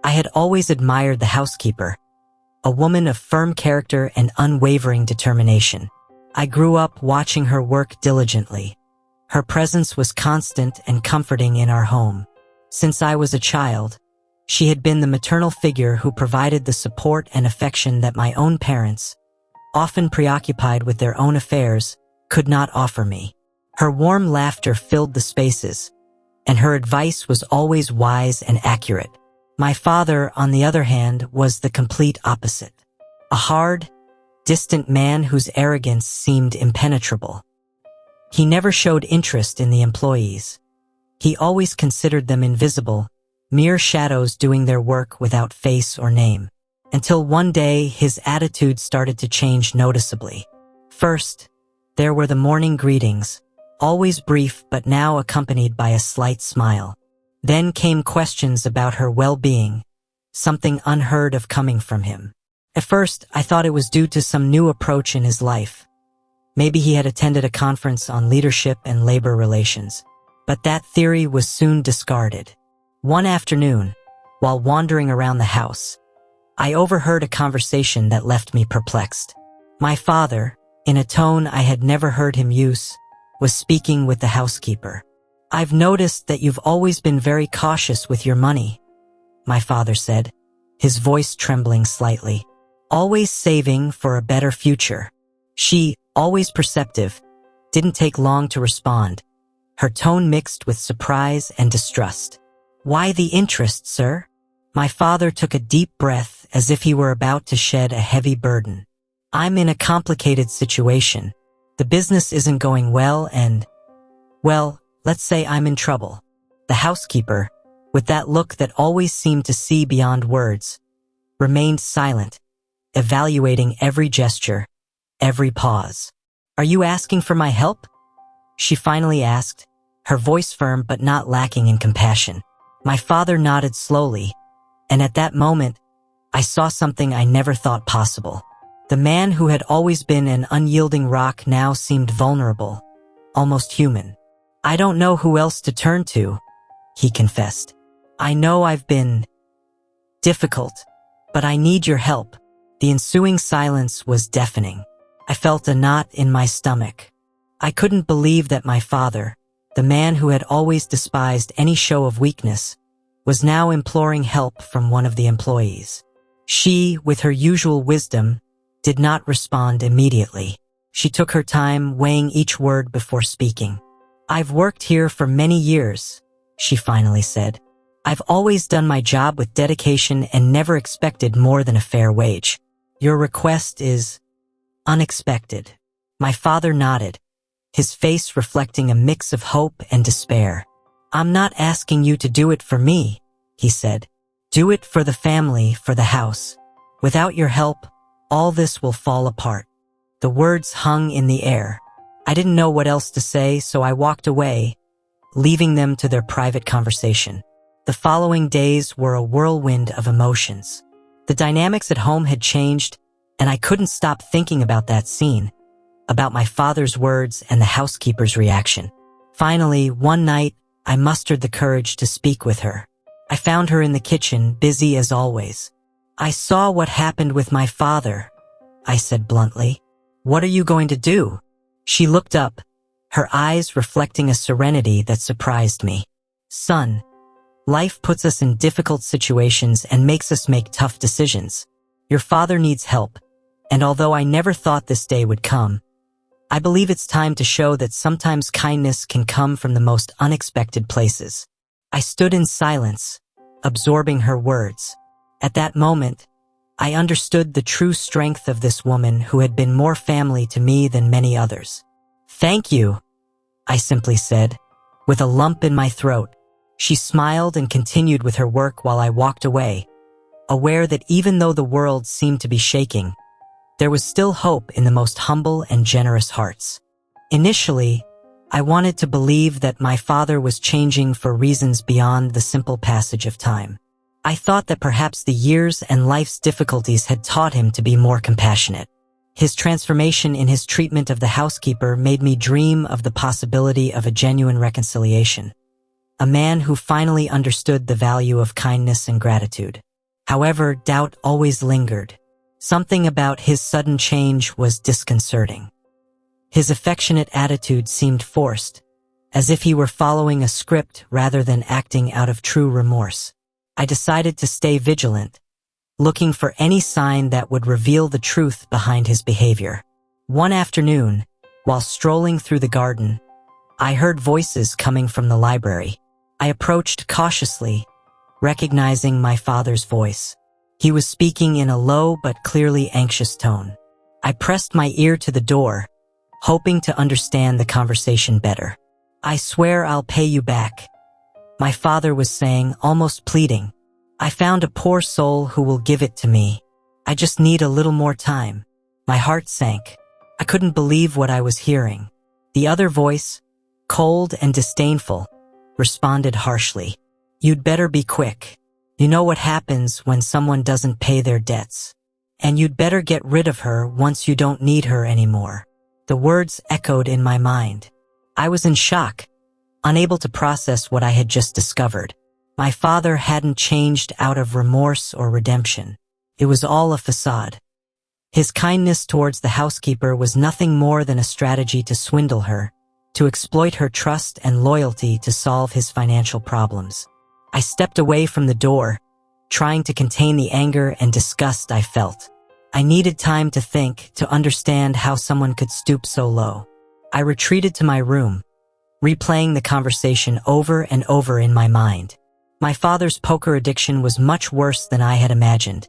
I had always admired the housekeeper, a woman of firm character and unwavering determination. I grew up watching her work diligently. Her presence was constant and comforting in our home. Since I was a child, she had been the maternal figure who provided the support and affection that my own parents, often preoccupied with their own affairs, could not offer me. Her warm laughter filled the spaces, and her advice was always wise and accurate. My father, on the other hand, was the complete opposite. A hard, distant man whose arrogance seemed impenetrable. He never showed interest in the employees. He always considered them invisible, mere shadows doing their work without face or name. Until one day, his attitude started to change noticeably. First, there were the morning greetings, always brief but now accompanied by a slight smile. Then came questions about her well-being, something unheard of coming from him. At first, I thought it was due to some new approach in his life. Maybe he had attended a conference on leadership and labor relations. But that theory was soon discarded. One afternoon, while wandering around the house, I overheard a conversation that left me perplexed. My father, in a tone I had never heard him use, was speaking with the housekeeper. "I've noticed that you've always been very cautious with your money," my father said, his voice trembling slightly. "Always saving for a better future." She, always perceptive, didn't take long to respond, her tone mixed with surprise and distrust. "Why the interest, sir?" My father took a deep breath as if he were about to shed a heavy burden. "I'm in a complicated situation. The business isn't going well and, well, let's say I'm in trouble." The housekeeper, with that look that always seemed to see beyond words, remained silent, evaluating every gesture, every pause. "Are you asking for my help?" she finally asked, her voice firm but not lacking in compassion. My father nodded slowly, and at that moment, I saw something I never thought possible. The man who had always been an unyielding rock now seemed vulnerable, almost human. "I don't know who else to turn to," he confessed. "I know I've been difficult, but I need your help." The ensuing silence was deafening. I felt a knot in my stomach. I couldn't believe that my father, the man who had always despised any show of weakness, was now imploring help from one of the employees. She, with her usual wisdom, did not respond immediately. She took her time, weighing each word before speaking. "I've worked here for many years," she finally said. "I've always done my job with dedication and never expected more than a fair wage. Your request is unexpected." My father nodded, his face reflecting a mix of hope and despair. "I'm not asking you to do it for me," he said. "Do it for the family, for the house. Without your help, all this will fall apart." The words hung in the air. I didn't know what else to say, so I walked away, leaving them to their private conversation. The following days were a whirlwind of emotions. The dynamics at home had changed, and I couldn't stop thinking about that scene, about my father's words and the housekeeper's reaction. Finally, one night, I mustered the courage to speak with her. I found her in the kitchen, busy as always. "I saw what happened with my father," I said bluntly. "What are you going to do?" She looked up, her eyes reflecting a serenity that surprised me. "Son, life puts us in difficult situations and makes us make tough decisions. Your father needs help, and although I never thought this day would come, I believe it's time to show that sometimes kindness can come from the most unexpected places." I stood in silence, absorbing her words. At that moment, I understood the true strength of this woman who had been more family to me than many others. "Thank you," I simply said, with a lump in my throat. She smiled and continued with her work while I walked away, aware that even though the world seemed to be shaking, there was still hope in the most humble and generous hearts. Initially, I wanted to believe that my father was changing for reasons beyond the simple passage of time. I thought that perhaps the years and life's difficulties had taught him to be more compassionate. His transformation in his treatment of the housekeeper made me dream of the possibility of a genuine reconciliation, a man who finally understood the value of kindness and gratitude. However, doubt always lingered. Something about his sudden change was disconcerting. His affectionate attitude seemed forced, as if he were following a script rather than acting out of true remorse. I decided to stay vigilant, looking for any sign that would reveal the truth behind his behavior. One afternoon, while strolling through the garden, I heard voices coming from the library. I approached cautiously, recognizing my father's voice. He was speaking in a low but clearly anxious tone. I pressed my ear to the door, hoping to understand the conversation better. "I swear I'll pay you back," my father was saying, almost pleading. "I found a poor soul who will give it to me. I just need a little more time." My heart sank. I couldn't believe what I was hearing. The other voice, cold and disdainful, responded harshly. "You'd better be quick. You know what happens when someone doesn't pay their debts. And you'd better get rid of her once you don't need her anymore." The words echoed in my mind. I was in shock, unable to process what I had just discovered. My father hadn't changed out of remorse or redemption. It was all a facade. His kindness towards the housekeeper was nothing more than a strategy to swindle her, to exploit her trust and loyalty to solve his financial problems. I stepped away from the door, trying to contain the anger and disgust I felt. I needed time to think, to understand how someone could stoop so low. I retreated to my room, replaying the conversation over and over in my mind. My father's poker addiction was much worse than I had imagined,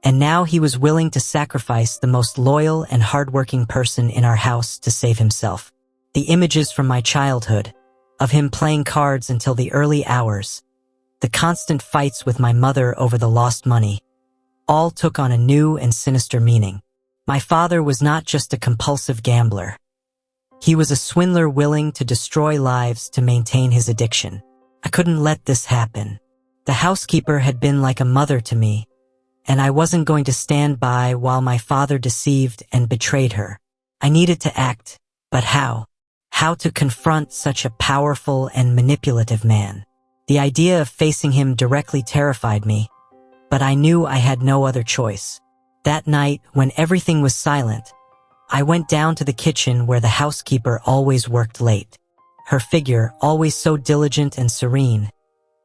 and now he was willing to sacrifice the most loyal and hardworking person in our house to save himself. The images from my childhood, of him playing cards until the early hours, the constant fights with my mother over the lost money, all took on a new and sinister meaning. My father was not just a compulsive gambler. He was a swindler willing to destroy lives to maintain his addiction. I couldn't let this happen. The housekeeper had been like a mother to me, and I wasn't going to stand by while my father deceived and betrayed her. I needed to act, but how? How to confront such a powerful and manipulative man? The idea of facing him directly terrified me, but I knew I had no other choice. That night, when everything was silent, I went down to the kitchen where the housekeeper always worked late. Her figure, always so diligent and serene,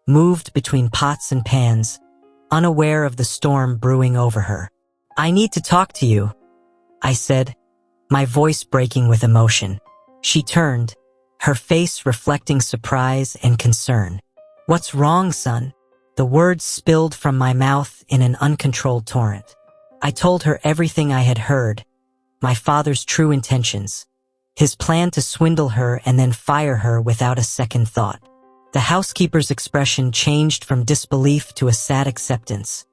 moved between pots and pans, unaware of the storm brewing over her. "I need to talk to you," I said, my voice breaking with emotion. She turned, her face reflecting surprise and concern. "What's wrong, son?" The words spilled from my mouth in an uncontrolled torrent. I told her everything I had heard, my father's true intentions, his plan to swindle her and then fire her without a second thought. The housekeeper's expression changed from disbelief to a sad acceptance,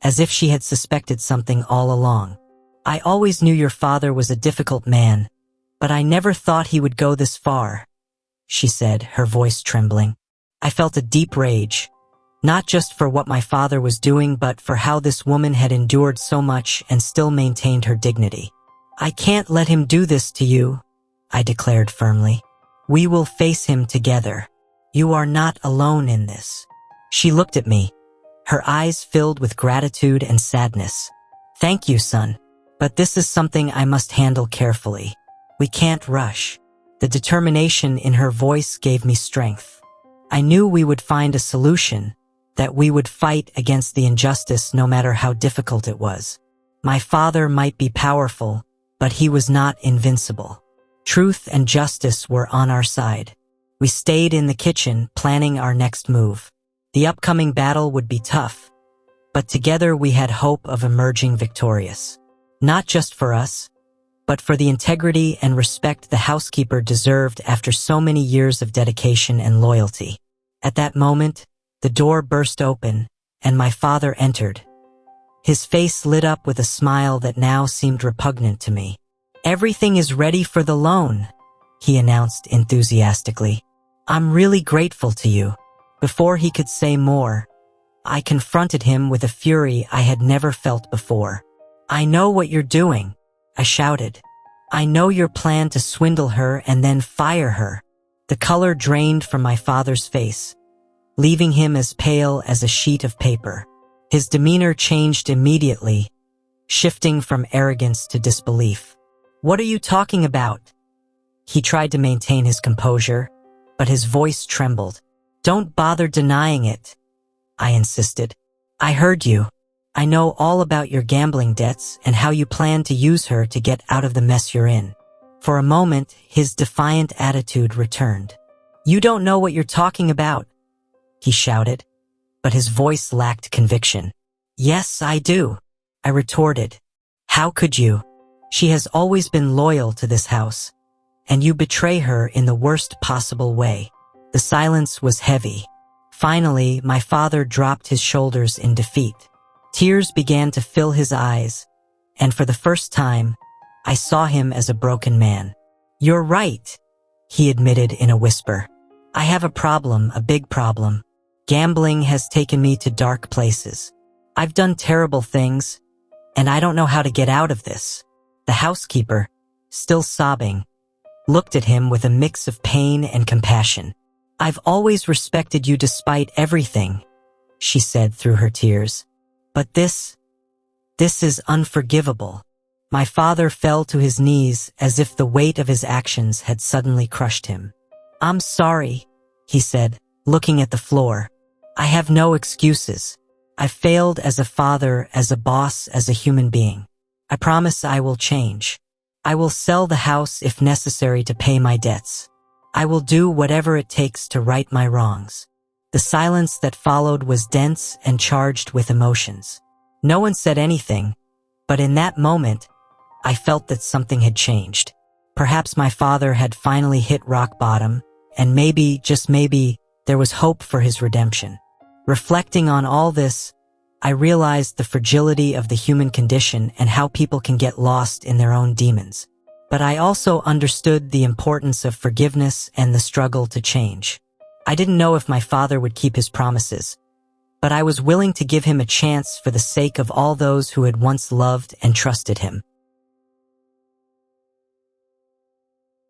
as if she had suspected something all along. "I always knew your father was a difficult man, but I never thought he would go this far," she said, her voice trembling. I felt a deep rage, not just for what my father was doing, but for how this woman had endured so much and still maintained her dignity. "I can't let him do this to you," I declared firmly. "We will face him together. You are not alone in this." She looked at me, her eyes filled with gratitude and sadness. "Thank you, son, but this is something I must handle carefully. We can't rush." The determination in her voice gave me strength. I knew we would find a solution, that we would fight against the injustice no matter how difficult it was. My father might be powerful, but he was not invincible. Truth and justice were on our side. We stayed in the kitchen, planning our next move. The upcoming battle would be tough, but together we had hope of emerging victorious. Not just for us, but for the integrity and respect the housekeeper deserved after so many years of dedication and loyalty. At that moment, the door burst open, and my father entered. His face lit up with a smile that now seemed repugnant to me. "Everything is ready for the loan," he announced enthusiastically. "I'm really grateful to you." Before he could say more, I confronted him with a fury I had never felt before. "I know what you're doing," I shouted. "I know your plan to swindle her and then fire her." The color drained from my father's face, leaving him as pale as a sheet of paper. His demeanor changed immediately, shifting from arrogance to disbelief. "What are you talking about?" He tried to maintain his composure, but his voice trembled. "Don't bother denying it," I insisted. "I heard you. I know all about your gambling debts and how you plan to use her to get out of the mess you're in." For a moment, his defiant attitude returned. "You don't know what you're talking about," he shouted, but his voice lacked conviction. "Yes, I do," I retorted. "How could you? She has always been loyal to this house, and you betray her in the worst possible way." The silence was heavy. Finally, my father dropped his shoulders in defeat. Tears began to fill his eyes, and for the first time, I saw him as a broken man. "You're right," he admitted in a whisper. "I have a problem, a big problem. Gambling has taken me to dark places. I've done terrible things, and I don't know how to get out of this." The housekeeper, still sobbing, looked at him with a mix of pain and compassion. "I've always respected you despite everything," she said through her tears. "But this is unforgivable." My father fell to his knees as if the weight of his actions had suddenly crushed him. "I'm sorry," he said, looking at the floor. "I have no excuses. I failed as a father, as a boss, as a human being. I promise I will change. I will sell the house if necessary to pay my debts. I will do whatever it takes to right my wrongs." The silence that followed was dense and charged with emotions. No one said anything, but in that moment, I felt that something had changed. Perhaps my father had finally hit rock bottom, and maybe, just maybe, there was hope for his redemption. Reflecting on all this, I realized the fragility of the human condition and how people can get lost in their own demons. But I also understood the importance of forgiveness and the struggle to change. I didn't know if my father would keep his promises, but I was willing to give him a chance for the sake of all those who had once loved and trusted him.